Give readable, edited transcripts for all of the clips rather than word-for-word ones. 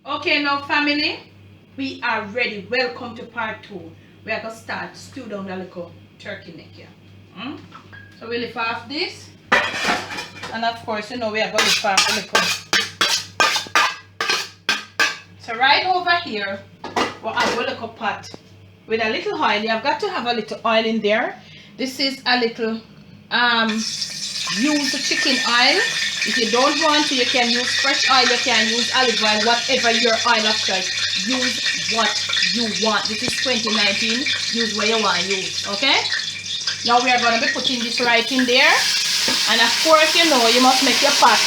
Okay, now family, we are ready. Welcome to part 2. We are going to start stew down the little turkey neck here. So we lift off this. And of course, we are going to lift off the little. So right over here, we'll have a little pot with a little oil. You've got to have a little oil in there. This is a little used chicken oil. If you don't want to, you can use fresh oil, you can use olive oil, whatever your oil of choice. Use what you want. This is 2019. Use what you want to use. Okay? Now we are going to be putting this right in there. And of course, you must make your pot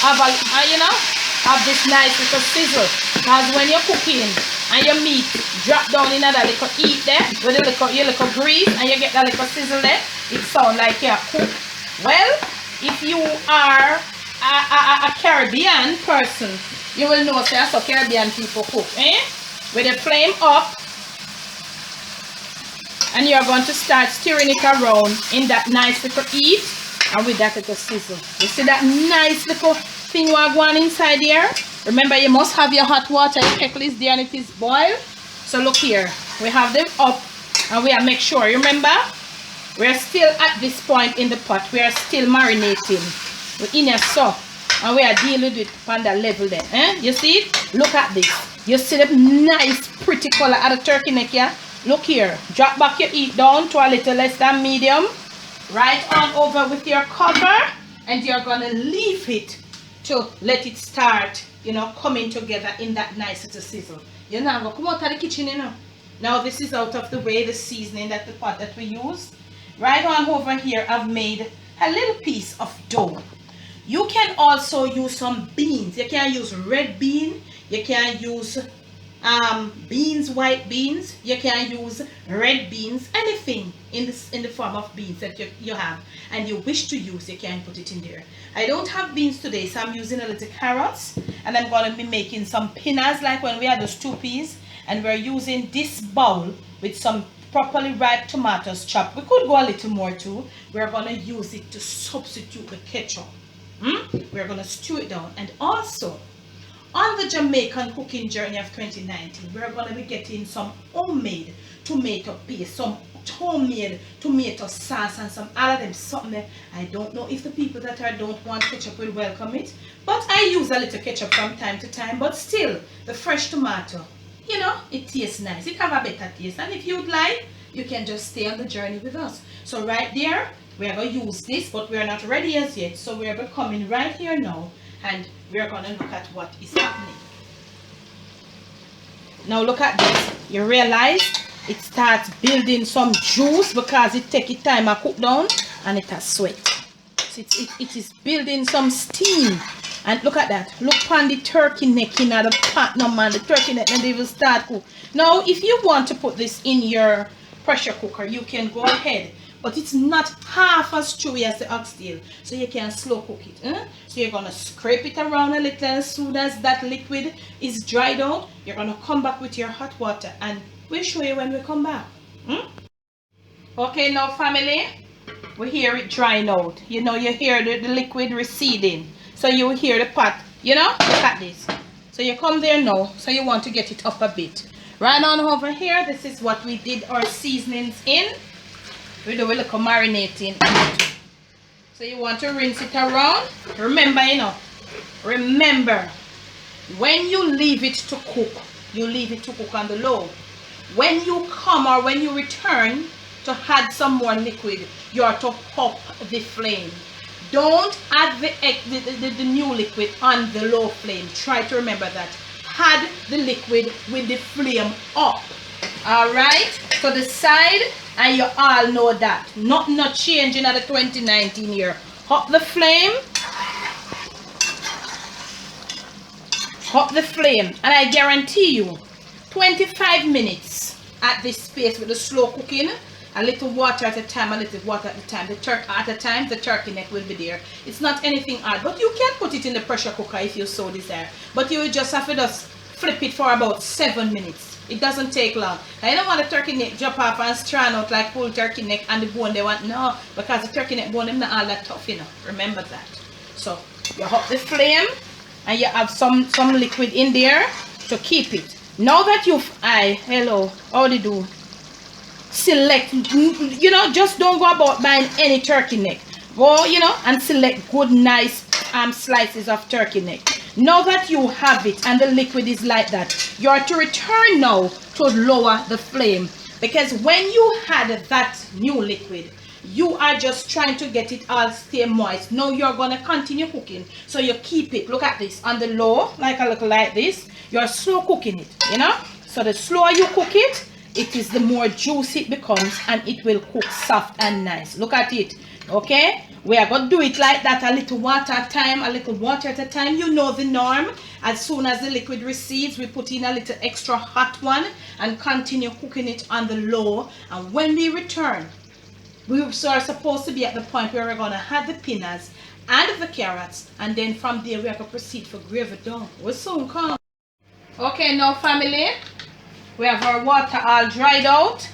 have this nice little sizzle. Because when you're cooking and your meat drop down in that little heat there, with your little grease, and you get that little sizzle there, it sounds like you're cooked. Well, if you are a Caribbean person, you will know that's how Caribbean people cook, with the flame up, and you're going to start stirring it around in that nice little heat, and with that little sizzle. You see that nice little thing we're going inside here? Remember, you must have your hot water, your kettle is there and it is boiled. So look here, we have them up, and we are make sure, remember, we are still at this point in the pot. We are still marinating. We're in here so. And we are dealing with it on that level there. You see it? Look at this. You see the nice pretty color of the turkey neck here? Look here. Drop back your heat down to a little less than medium. Right on over with your cover. And you're going to leave it to let it start, coming together in that nice little sizzle. You're now going to come out of the kitchen, Now this is out of the way, the seasoning that the pot that we use. Right on over here, I've made a little piece of dough. You can also use some beans. You can use red bean. You can use beans, white beans. You can use red beans. Anything in the form of beans that you have and you wish to use, you can put it in there. I don't have beans today, so I'm using a little carrots. And I'm going to be making some pinas like when we had the stew peas. And we're using this bowl with some properly ripe tomatoes chopped. We could go a little more too. We're going to use it to substitute the ketchup. We're going to stew it down. And also, on the Jamaican cooking journey of 2019, we're going to be getting some homemade tomato paste, some homemade tomato sauce, and some other them something there. I don't know if the people that don't want ketchup will welcome it, but I use a little ketchup from time to time. But still, the fresh tomato, it tastes nice. It have a better taste. And if you'd like, you can just stay on the journey with us. So right there, we are going to use this, but we are not ready as yet. So we are coming right here now, and we are going to look at what is happening. Now look at this. You realize it starts building some juice because it takes its time to cook down, and it has sweat. So it is building some steam. And look at that. Look on the turkey neck in the pot, no man. The turkey neck, and they will start cook. Now, if you want to put this in your pressure cooker, you can go ahead. But it's not half as chewy as the oxtail. So you can slow cook it. So you're going to scrape it around a little. As soon as that liquid is dried out, you're going to come back with your hot water. And we'll show you when we come back. Okay, now family, we hear it drying out. You hear the liquid receding. So you will hear the pot, look at this. So you come there now, so you want to get it up a bit. Right on over here, this is what we did our seasonings in. We do a little marinating. So you want to rinse it around. Remember, when you leave it to cook, you leave it to cook on the low. When you come or when you return to add some more liquid, you are to up the flame. Don't add the new liquid on the low flame. Try to remember that. Add the liquid with the flame up. Alright? So the side, and you all know that. Not changing at the 2019 year. Up the flame. Up the flame. And I guarantee you, 25 minutes at this pace with the slow cooking. A little water at a time, a little water at a time. The turkey neck will be there. It's not anything odd, but you can put it in the pressure cooker if you so desire. But you will just have to flip it for about 7 minutes. It doesn't take long. I don't want the turkey neck drop off and strand out like full turkey neck and the bone they want. No, because the turkey neck bone is not all that tough, Remember that. So you up the flame and you have some liquid in there to keep it. Now that you've hello, how do you do? Select, you know, just don't go about buying any turkey neck. Go, you know, and select good nice slices of turkey neck. Now that you have it and the liquid is like that, you are to return now to lower the flame, because when you had that new liquid, you are just trying to get it all stay moist. Now you're gonna continue cooking, so you keep it, look at this, on the low, like a little like this. You're slow cooking it, you know. So the slower you cook it, it is the more juicy it becomes, and it will cook soft and nice. Look at it. Okay, we are going to do it like that, a little water at a time, a little water at a time. You know the norm. As soon as the liquid recedes, we put in a little extra hot one and continue cooking it on the low. And when we return, we are supposed to be at the point where we're going to have the peanuts and the carrots, and then from there we are going to proceed for gravy down. We'll soon come. Okay, now family, we have our water all dried out,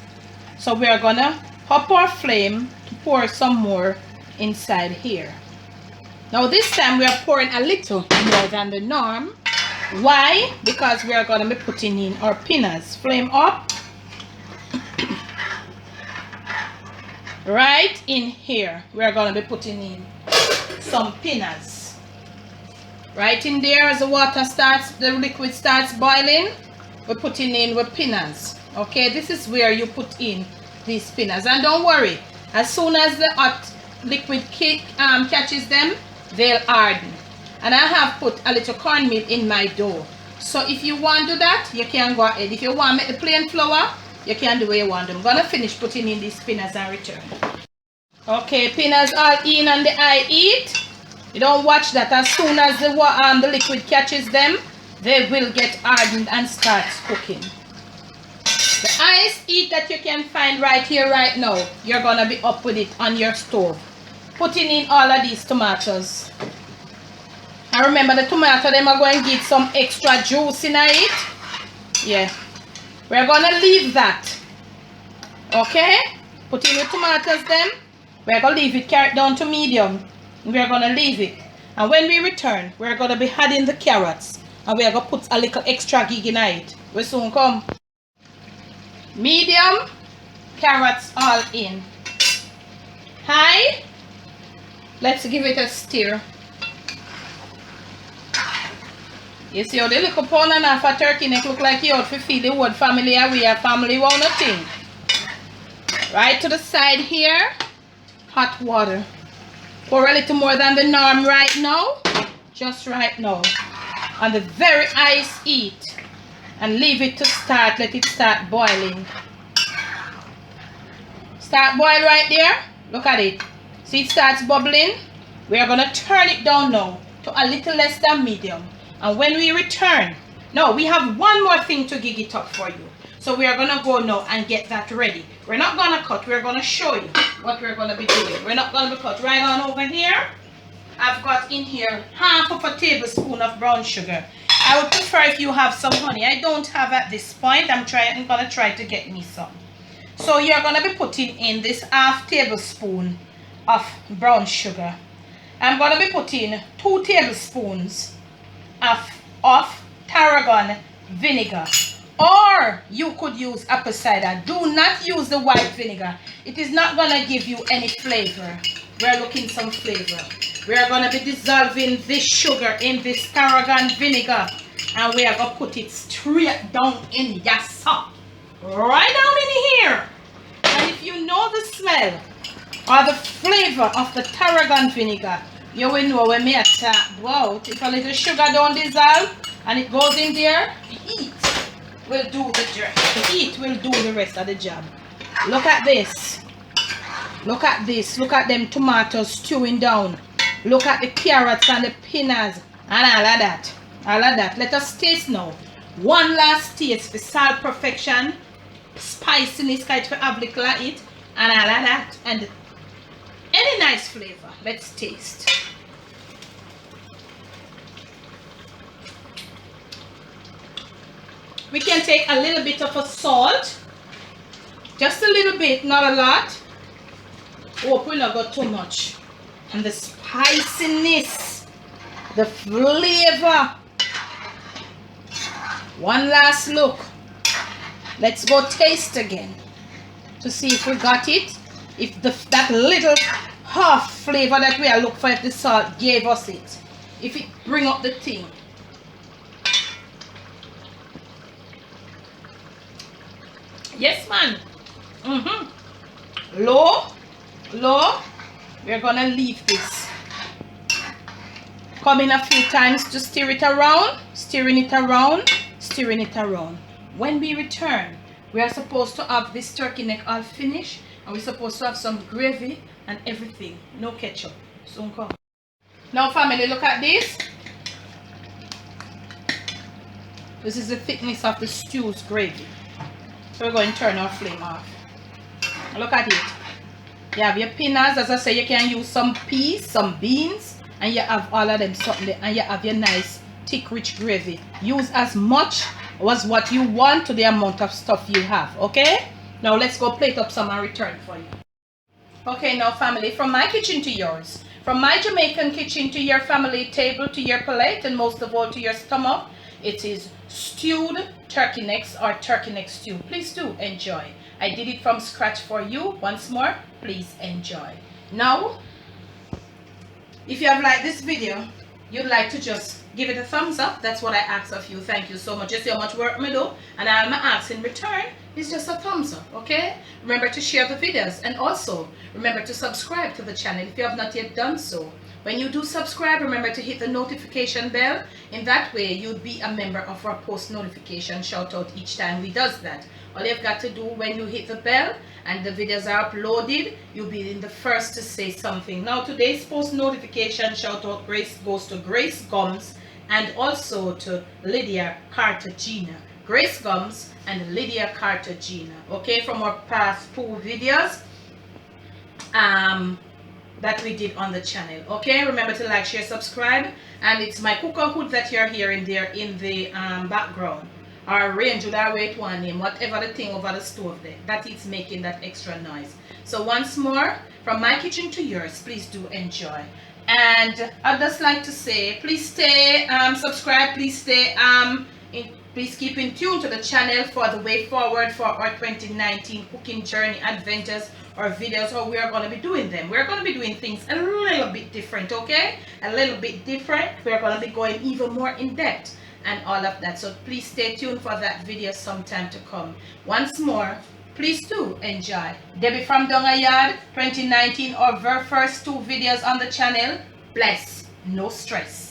so we are going to up our flame to pour some more inside here. Now this time we are pouring a little more than the norm. Why? Because we are going to be putting in our peanuts. Flame up. Right in here we are going to be putting in some peanuts. Right in there, as the water starts, the liquid starts boiling, we're putting in with peanuts. Okay, this is where you put in these peanuts, and don't worry, as soon as the hot liquid catches them, they'll harden. And I have put a little cornmeal in my dough, so if you want to do that, you can go ahead. If you want to make the plain flour, you can do what you want. I'm gonna finish putting in these peanuts and return. Okay, peanuts all in and the eye eat. You don't watch that. As soon as the liquid catches them, they will get hardened and start cooking. The highest heat that you can find right here, right now, you're gonna be up with it on your stove. Putting in all of these tomatoes. And remember, the tomato, them are going to get some extra juice in it. Yeah. We're gonna leave that. Okay? Put in the tomatoes then. We're gonna leave it carrot down to medium. We're gonna leave it. And when we return, we're gonna be adding the carrots. And we're gonna put a little extra gig in it. We soon come. Medium, carrots all in. High, let's give it a stir. You see how the little pound and half a turkey neck look like you out to feed the whole family, and we are family won't nothing. Right to the side here, hot water. Pour a little more than the norm right now, just right now, on the very highest heat. And leave it to start, let it start boiling. Start boil right there. Look at it. See, it starts bubbling. We are going to turn it down now to a little less than medium. And when we return, no, we have one more thing to gig it up for you. So we are going to go now and get that ready. We're not going to cut. We're going to show you what we're going to be doing. We're not going to be cut. Right on over here, I've got in here half of a tablespoon of brown sugar. I would prefer if you have some honey. I don't have at this point. I'm going to try to get me some. So you're going to be putting in this half tablespoon of brown sugar. I'm going to be putting 2 tablespoons of tarragon vinegar. Or you could use apple cider. Do not use the white vinegar. It is not going to give you any flavor. We're looking some flavor. We are going to be dissolving this sugar in this tarragon vinegar, and we are going to put it straight down in your sauce. Right down in here. And if you know the smell or the flavor of the tarragon vinegar, you will know when me talk about. If a little sugar don't dissolve and it goes in there, the heat will do the job. The heat will do the rest of the job. Look at this. Look at this. Look at them tomatoes stewing down. Look at the carrots and the peanuts and all of that. All of that. Let us taste now. One last taste for salt perfection, spiciness, kind of have little of it, and all of that. And any nice flavor. Let's taste. We can take a little bit of a salt. Just a little bit, not a lot. Hope we not got too much. And the spiciness. the flavor. One last look. Let's go taste again to see if we got it. If that little half flavor that we are looking for, if the salt gave us it. If it bring up the thing. Yes, man. Low. We're gonna leave this. Come in a few times to stir it around, stirring it around. When we return, we are supposed to have this turkey neck all finished, and we're supposed to have some gravy and everything. No ketchup. Soon come. Now, family, look at this. This is the thickness of the stew's gravy. So we're going to turn our flame off. Look at it. You have your peanuts, as I say, you can use some peas, some beans, and you have all of them something there, and you have your nice thick rich gravy. Use as much as what you want to the amount of stuff you have. Okay, now let's go plate up some and return for you. Okay, now family, from my kitchen to yours, from my Jamaican kitchen to your family table, to your plate, and most of all to your stomach, it is stewed turkey necks or turkey neck stew. Please do enjoy. I did it from scratch for you. Once more, please enjoy. Now, if you have liked this video, you'd like to just give it a thumbs up. That's what I ask of you. Thank you so much. You see how much work I do, and I'm asking in return is just a thumbs up. Okay, remember to share the videos, and also remember to subscribe to the channel if you have not yet done so. When you do subscribe, remember to hit the notification bell. In that way, you'll be a member of our post notification shout out each time we does that. All you've got to do when you hit the bell and the videos are uploaded, you'll be in the first to say something. Now, today's post notification shout out Grace goes to Grace Gums and also to Lydia Cartagena. Grace Gums and Lydia Cartagena. Okay, from our past 2 videos that we did on the channel. Okay, remember to like, share, subscribe, and it's my cooker hood that you're hearing there in the background, or range with our weight one name, whatever the thing over the stove there, that is making that extra noise. So once more, from my kitchen to yours, please do enjoy. And I'd just like to say, please stay subscribed, please stay please keep in tune to the channel for the way forward for our 2019 cooking journey adventures or videos, how we are going to be doing them. We're going to be doing things a little bit different, okay? A little bit different. We're going to be going even more in depth and all of that. So please stay tuned for that video sometime to come. Once more, please do enjoy. Debbie from Donga Yard 2019, our very first 2 videos on the channel. Bless, no stress.